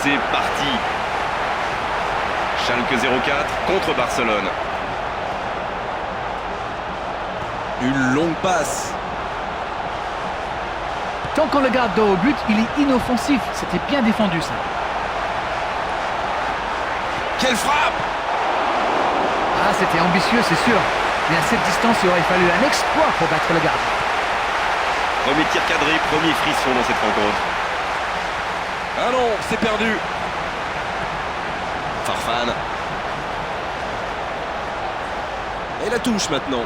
c'est parti. Schalke 04 contre Barcelone. Une longue passe. Tant qu'on le garde dos au but, il est inoffensif. C'était bien défendu, ça. Quelle frappe! Ah, c'était ambitieux, c'est sûr. Mais à cette distance, il aurait fallu un exploit pour battre le gardien. Premier tir cadré, premier frisson dans cette rencontre. Ah non, c'est perdu. Farfan. Et la touche maintenant.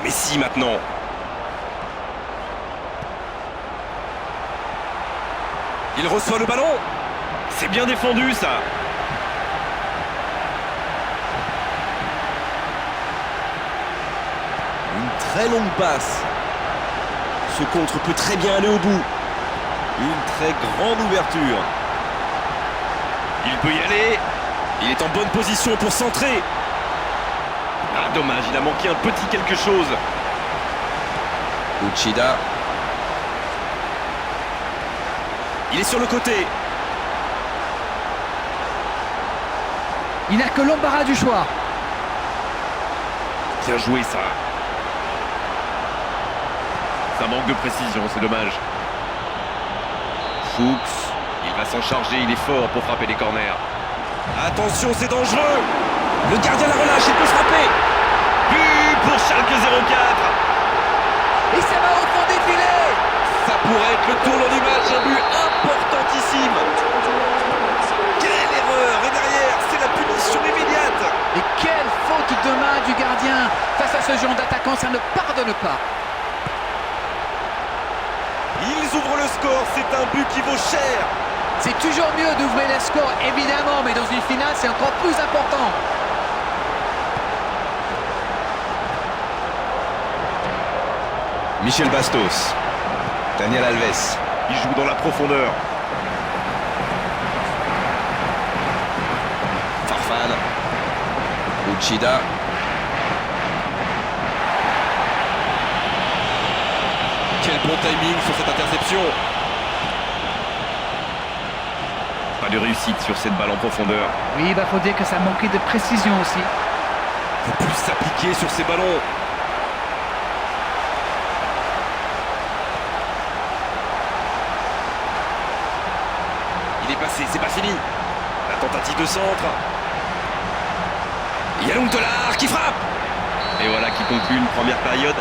Messi maintenant. Il reçoit le ballon. C'est bien défendu ça. Une très longue passe. Ce contre peut très bien aller au bout. Une très grande ouverture. Il peut y aller. Il est en bonne position pour centrer. Ah dommage, il a manqué un petit quelque chose. Uchida. Il est sur le côté. Il n'a que l'embarras du choix. Bien joué ça. Ça manque de précision, c'est dommage. Fuchs, il va s'en charger, il est fort pour frapper les corners. Attention, c'est dangereux. Le gardien la relâche, il peut frapper. But pour Schalke 04. Et ça va au fond des filets. Ça pourrait être le tournant du match, un but importantissime. Quelle erreur! Et derrière, c'est la punition immédiate. Et quelle faute de main du gardien. Face à ce genre d'attaquant, ça ne pardonne pas. Ils ouvrent le score, c'est un but qui vaut cher. C'est toujours mieux d'ouvrir les scores, évidemment, mais dans une finale, c'est encore plus important. Michel Bastos. Daniel Alves. Il joue dans la profondeur. Farfan. Uchida. Quel bon timing sur cette interception. Pas de réussite sur cette balle en profondeur. Oui, faut dire que ça manquait de précision aussi. Il faut plus s'appliquer sur ces ballons. Il est passé, c'est pas fini. La tentative de centre. Yalong Tolar qui frappe. Et voilà qui conclut une première période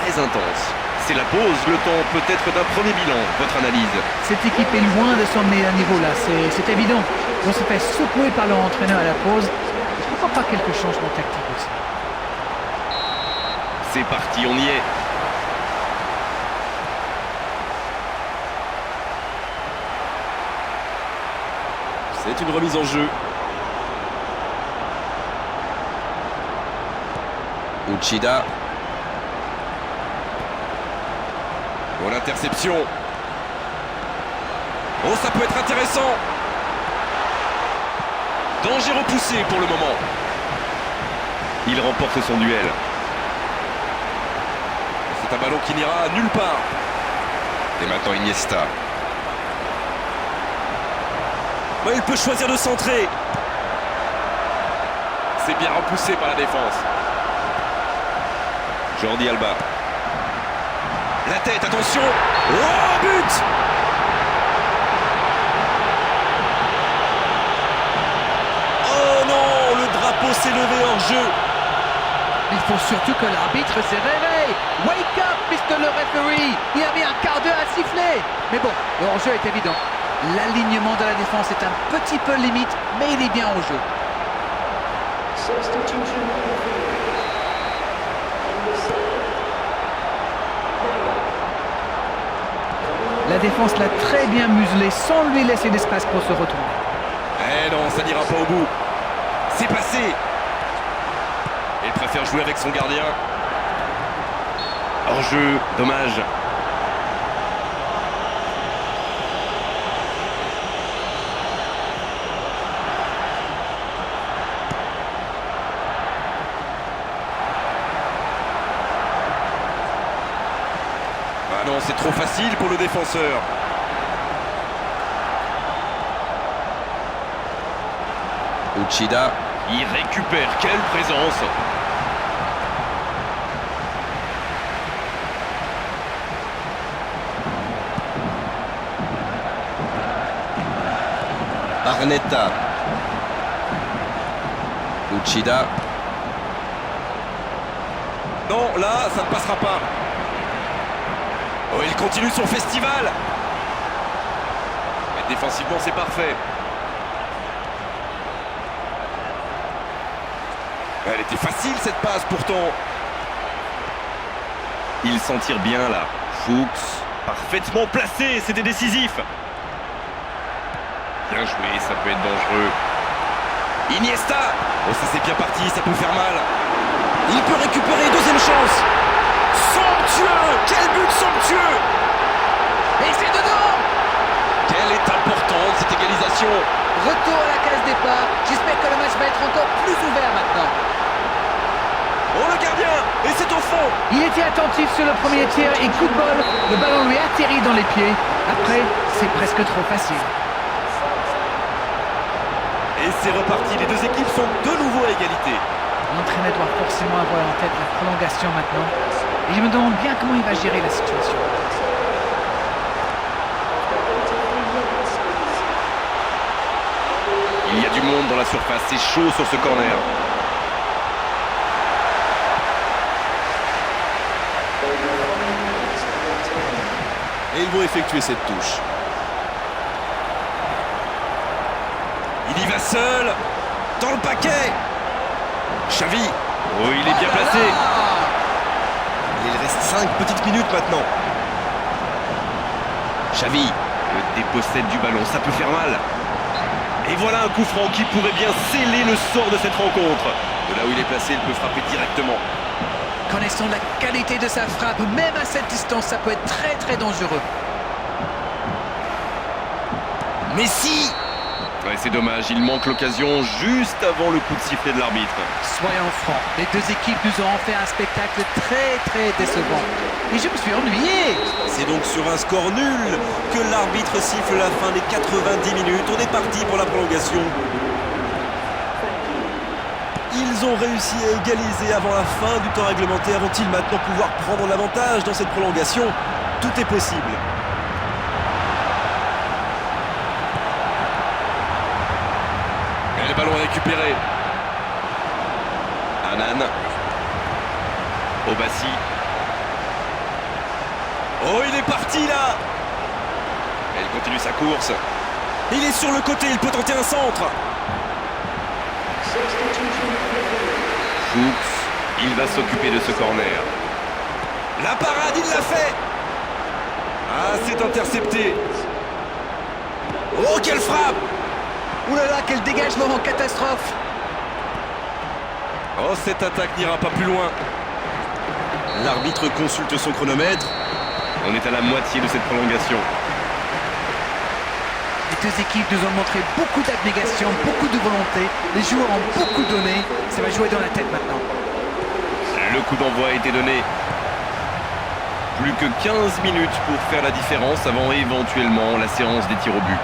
très intense. C'est la pause, le temps peut-être d'un premier bilan. Votre analyse? Cette équipe est loin de son meilleur niveau là, c'est évident. On se fait secouer par leur entraîneur à la pause. Pourquoi pas quelques changements tactiques aussi? C'est parti, on y est. C'est une remise en jeu. Uchida. Bon, l'interception. Oh, ça peut être intéressant. Danger repoussé pour le moment. Il remporte son duel. C'est un ballon qui n'ira nulle part. Et maintenant Iniesta. Bon, il peut choisir de centrer. C'est bien repoussé par la défense. Jordi Alba. La tête, attention. Oh, but! Oh non, le drapeau s'est levé hors jeu. Il faut surtout que l'arbitre se réveille. Wake up, Mr. le referee. Il a mis un quart d'heure à siffler. Mais bon, le hors-jeu est évident. L'alignement de la défense est un petit peu limite, mais il est bien au jeu. La défense l'a très bien muselé sans lui laisser d'espace pour se retourner. Eh non, ça n'ira pas au bout. C'est passé. Il préfère jouer avec son gardien. Hors-jeu, dommage. Ah non, c'est trop facile pour le défenseur. Uchida. Il récupère, quelle présence! Arnetta. Uchida. Non, là, ça ne passera pas. Oh, il continue son festival. Mais défensivement, c'est parfait. Elle était facile cette passe pourtant. Il s'en tire bien là. Fuchs, parfaitement placé, c'était décisif. Bien joué, ça peut être dangereux. Iniesta. Oh, ça c'est bien parti, ça peut faire mal. Il peut récupérer, deuxième chance. Somptueux. Quel but somptueux. Et c'est dedans! Quelle est importante cette égalisation. Retour à la case départ. J'espère que le match va être encore plus ouvert maintenant. Oh, le gardien. Et c'est au fond. Il était attentif sur le premier tir et coup de bol, le ballon lui atterrit dans les pieds. Après, c'est presque trop facile. Et c'est reparti, les deux équipes sont de nouveau à égalité. L'entraîneur doit forcément avoir en tête la prolongation maintenant. Et je me demande bien comment il va gérer la situation. Il y a du monde dans la surface, c'est chaud sur ce corner. Et ils vont effectuer cette touche. Il y va seul, dans le paquet. Xavi. Oh, il est bien placé. Il reste 5 petites minutes maintenant. Xavi. Le dépossède du ballon, ça peut faire mal. Et voilà un coup franc qui pourrait bien sceller le sort de cette rencontre. De là où il est placé, il peut frapper directement. Connaissant la qualité de sa frappe, même à cette distance, ça peut être très très dangereux. Messi. Ouais, c'est dommage, il manque l'occasion juste avant le coup de sifflet de l'arbitre. Soyons francs, les deux équipes nous ont fait un spectacle très très décevant. Et je me suis ennuyé. C'est donc sur un score nul que l'arbitre siffle la fin des 90 minutes. On est parti pour la prolongation. Ils ont réussi à égaliser avant la fin du temps réglementaire. Vont-ils maintenant pouvoir prendre l'avantage dans cette prolongation? Tout est possible. Et le ballon est récupéré. Anan. Obassi. Oh, il est parti là. Elle continue sa course. Il est sur le côté, il peut tenter un centre. Fuchs, il va s'occuper de ce corner. La parade, il l'a fait. Ah, c'est intercepté. Oh, quelle frappe. Ouh là là, quel dégagement en catastrophe. Oh, cette attaque n'ira pas plus loin. L'arbitre consulte son chronomètre. On est à la moitié de cette prolongation. Les deux équipes nous ont montré beaucoup d'abnégation, beaucoup de volonté. Les joueurs ont beaucoup donné. Ça va jouer dans la tête maintenant. Le coup d'envoi a été donné. Plus que 15 minutes pour faire la différence avant éventuellement la séance des tirs au but.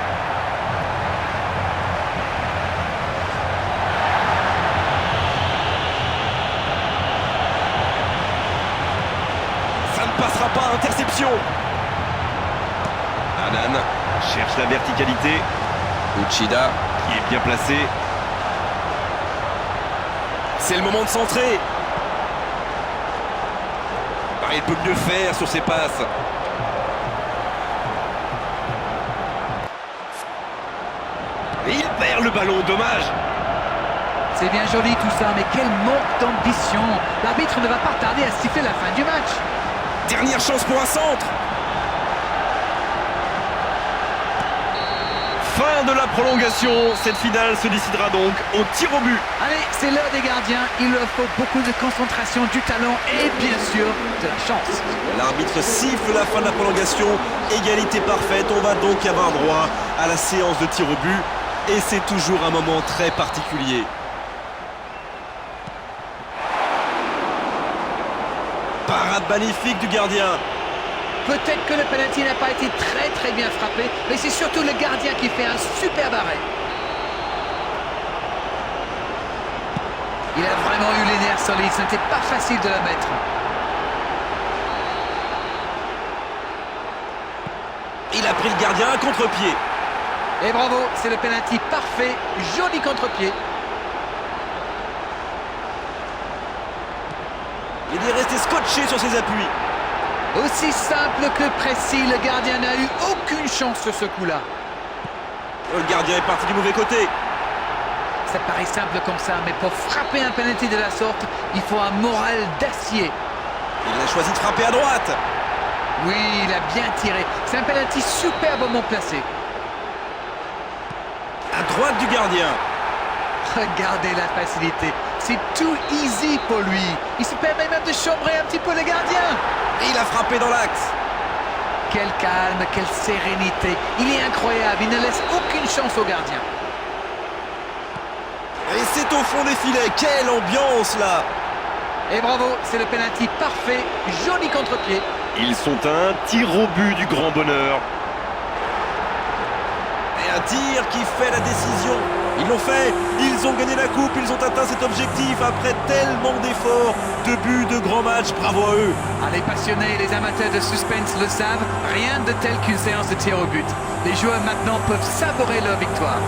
Ça ne passera pas, interception. Anan cherche la verticalité. Uchida. Qui est bien placé. C'est le moment de centrer. Ah, il peut mieux faire sur ses passes. Et il perd le ballon, dommage. C'est bien joli tout ça, mais quel manque d'ambition. L'arbitre ne va pas tarder à siffler la fin du match. Dernière chance pour un centre. Fin de la prolongation, cette finale se décidera donc au tir au but. Allez, c'est l'heure des gardiens. Il leur faut beaucoup de concentration, du talent et bien sûr de la chance. L'arbitre siffle la fin de la prolongation. Égalité parfaite. On va donc avoir droit à la séance de tir au but. Et c'est toujours un moment très particulier. Parade magnifique du gardien. Peut-être que le penalty n'a pas été très bien frappé, mais c'est surtout le gardien qui fait un superbe arrêt. Il a vraiment eu les nerfs solides, ce n'était pas facile de la mettre. Il a pris le gardien à contre-pied. Et bravo, c'est le penalty parfait, joli contre-pied. Il est resté scotché sur ses appuis. Aussi simple que précis, le gardien n'a eu aucune chance sur ce coup-là. Le gardien est parti du mauvais côté. Ça paraît simple comme ça, mais pour frapper un penalty de la sorte, il faut un moral d'acier. Il a choisi de frapper à droite. Oui, il a bien tiré. C'est un penalty superbement placé. À droite du gardien. Regardez la facilité. C'est too easy pour lui. Il se permet même de chambrer un petit peu le gardien. Et il a frappé dans l'axe. Quel calme, quelle sérénité. Il est incroyable, il ne laisse aucune chance au gardien. Et c'est au fond des filets. Quelle ambiance là. Et bravo, c'est le penalty parfait. Joli contre-pied. Ils sont à un tir au but du grand bonheur. Et un tir qui fait la décision. Ils l'ont fait, ils ont gagné la coupe, ils ont atteint cet objectif après tellement d'efforts, de buts, de grands matchs, bravo à eux. Ah, les passionnés et les amateurs de suspense le savent, rien de tel qu'une séance de tir au but. Les joueurs maintenant peuvent savourer leur victoire.